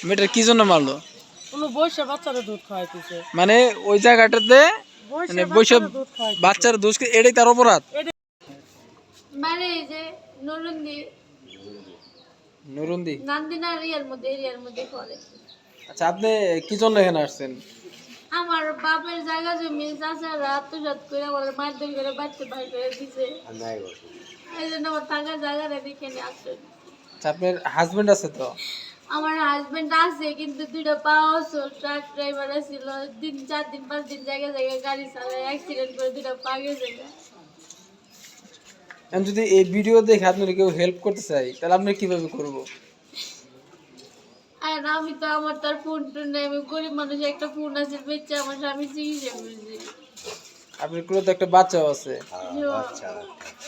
মেয়েটার কি জন্য মারলো? কোনো বয়সে বাচ্চারা দুধ খাওয়াইতেছে। মানে ওই জায়গাটাতে মানে বৈশাখ বাচ্চার দোষ এটাই তার অপরাধ। মানে এই যে নরুন্দি নুরুন্দি নান্দিনা এরিয়ার মধ্যে পড়ে। আচ্ছা, আপনি কি জন্য এখানে আসছেন? আমার বাপের জায়গা জমি চাচারা আত্মসাৎ করে আমার মারধর করে বাড়তে বাইর করে দিছে। এই জন্য আমার থাকার জায়গাটা দেখে নিয়ে আসছেন। আচ্ছা, আপনার হাজবেন্ড আছে তো? আমার হাজবেন্ড আছে কিন্তু দুইটা পা অচল, ট্রাক ড্রাইভার ছিল, 4 দিন 5 দিন জায়গায় জায়গায় গাড়ি চালায় অ্যাক্সিডেন্ট করে দুইটা পা গেছে। আমি যদি এই ভিডিও দেখে আপনার কেউ হেল্প করতে চাই তাহলে আপনি কিভাবে করবো? আর আমি তো আমার তার ফোন টোন নেই, আমি গরিব মানুষ, একটা ফোন আছে বেচে আমার স্বামী চিকিৎসা করছি। আপনার কোনো তো একটা বাচ্চাও আছে।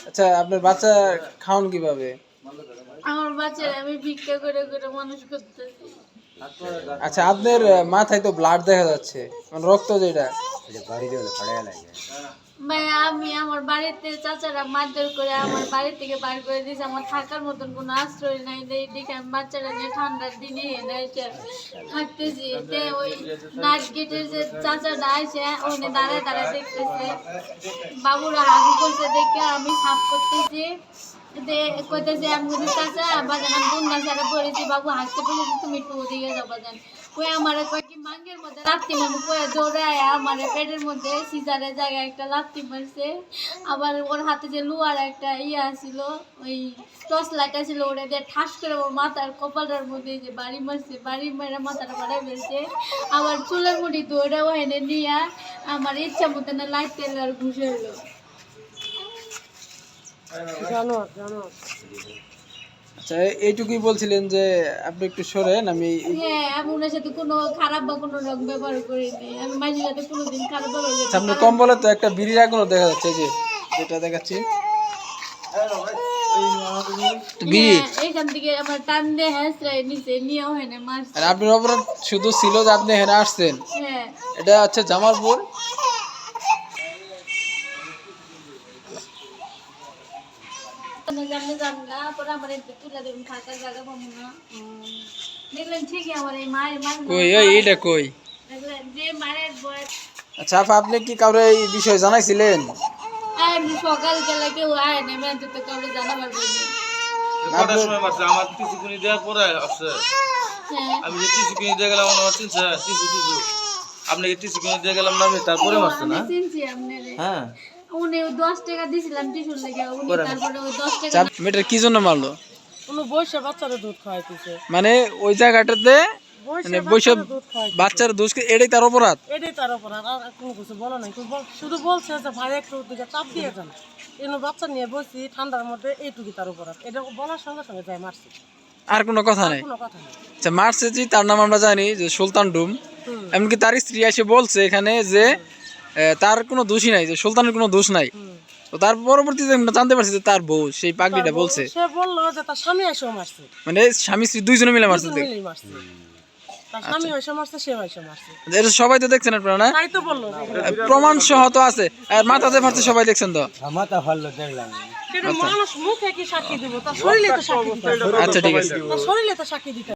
আচ্ছা, আপনার বাচ্চা খাওয়ান কিভাবে? আমার বাচ্চারা আমি ভিক্ষা করে করে মানুষ করতেছি। আচ্ছা, আপনার মাথায় তো ব্লাড দেখা যাচ্ছে, মানে রক্ত যেটা। ভাই আমি আমার বাড়িতে চাচারা মারধর করে আমার বাড়ি থেকে বাইর করে দিয়েছে, আমার থাকার মতন কোনো আশ্রয় নাই। দেখে আমি বাচ্চারা নিয়ে ঠান্ডার দিনে এনে থাকতেছি। ওই নাইট গেটের যে চাচাটা আছে ওখানে দাঁড়ায় দাঁড়ায় দেখতেছে, বাবুরা হাগু করছে দেখে আমি সাফ করতেছি। কইতেছে আমি চাচা বাজান আমি বন্যা ছাড়া পড়েছি, বাবু হাসতে পড়েছি, তুমি একটু ওদিকে যাও বাজান। ওই আমার কয়েকটি মাঙ্গের মধ্যে লাত্তি মামু কয়ে দৌড়ায় আমার পেটের মধ্যে সিজারের জায়গায় একটা লাত্তি মারছে। আবার ওর হাতে যে লোয়ার একটা ছিল, ওই টর্চ লাইট ছিল, ওটা দিয়ে ঠাস করে ওর মাথার কপালটার মধ্যে যে বাড়ি মারছে, বাড়ি মেরে মাথাটা বাড়াই ফেলছে। আবার চুলের মুড়ি তো ওটাও এনে নিয়ে আমার ইচ্ছা মতো না লাইট তেল আর ঘুষে এলো। আচ্ছা, এইটুকুই বলছিলেন যে আপনি একটু সরেন, আমি হ্যাঁ, আমি ওনার সাথে কোনো খারাপ বা কোনো রকম ব্যবহার করিনি, আমি মাঝে সাথে কোনোদিন খারাপ ব্যবহার করিনি। সামনে কম্বলে তো একটা বিড়ির আগুনও দেখা যাচ্ছে, যে যেটা দেখাচ্ছি এইখান থেকে আমার টান দিয়ে হ্যাঁচড়াই নিচে নিয়েও হেনে মারছে। আর আপনার অপরাধ শুধু ছিল যে আপনি এখানে আসছেন। হ্যাঁ, এটা হচ্ছে জামালপুর। এইটা কই? আচ্ছা আপা, আপনি কি কাউরে এই বিষয়ে জানাইছিলেন? সকাল বেলা কেউ আয় না, আমি তো কাউরে জানাবার বলি। আমার টিসু কিনে দেওয়ার পরে আসছে, আমি যে টিসু কিনে দিয়ে গেলাম আমার চিনছে টিসু আপনাকে টিসু কিনে দিয়ে গেলাম না আমি, তারপরে মারছে না? চিনছি আপনারে। হ্যাঁ, উনি 10 টাকা দিছিলাম টিসুর লেগে, উনি তারপরে ওই 10 টাকা মেয়েটার কি জন্য মারলো? কোনো বয়সে বাচ্চারা দুধ খাওয়াইতেছে। মানে ওই জায়গাটাতে মানে বৈশাখ বাচ্চার দোষ এটাই তার অপরাধ। এটাই তার অপরাধ, আর কোনো কিছু বলো নাই। শুধু বলছে যে ভাই একটু দিকে চাপ দিয়ে যান, এনে বাচ্চা নিয়ে বসি ঠান্ডার মধ্যে, এইটুকু তার অপরাধ। এটা বলার সঙ্গে সঙ্গে যাই মারছে, আর কোনো কথা নেই। কোনো কথা নেই। আচ্ছা, মারছে যে তার নাম আমরা জানি যে সুলতান ডুম। এমনকি তার স্ত্রী এসে বলছে এখানে যে তার কোনো দোষই নাই, যে সুলতানের কোনো দোষ নাই। তো তার পরবর্তীতে আমরা জানতে পারছি যে তার বউ সেই পাগড়িটা বলছে, সে বললো যে তার স্বামী এসেও মারছে, মানে স্বামী স্ত্রী দুইজনে মিলে মারছে। মিলেই মারছে, তার স্বামী এসে মারছে, সেও এসে মারছে। এটা সবাই তো দেখছেন আপনারা না? তাই তো বললো, প্রমাণ সহ তো আছে, আর মাথাতে ফাটছে সবাই দেখছেন তো। মাথা ফাললো দেখলাম। কিন্তু মানুষ মুখে কি সাক্ষী দিব, তার শরীরে তো সাক্ষী দিতে হবে। আচ্ছা ঠিক আছে। তার শরীরে তো সাক্ষী দিতে হবে।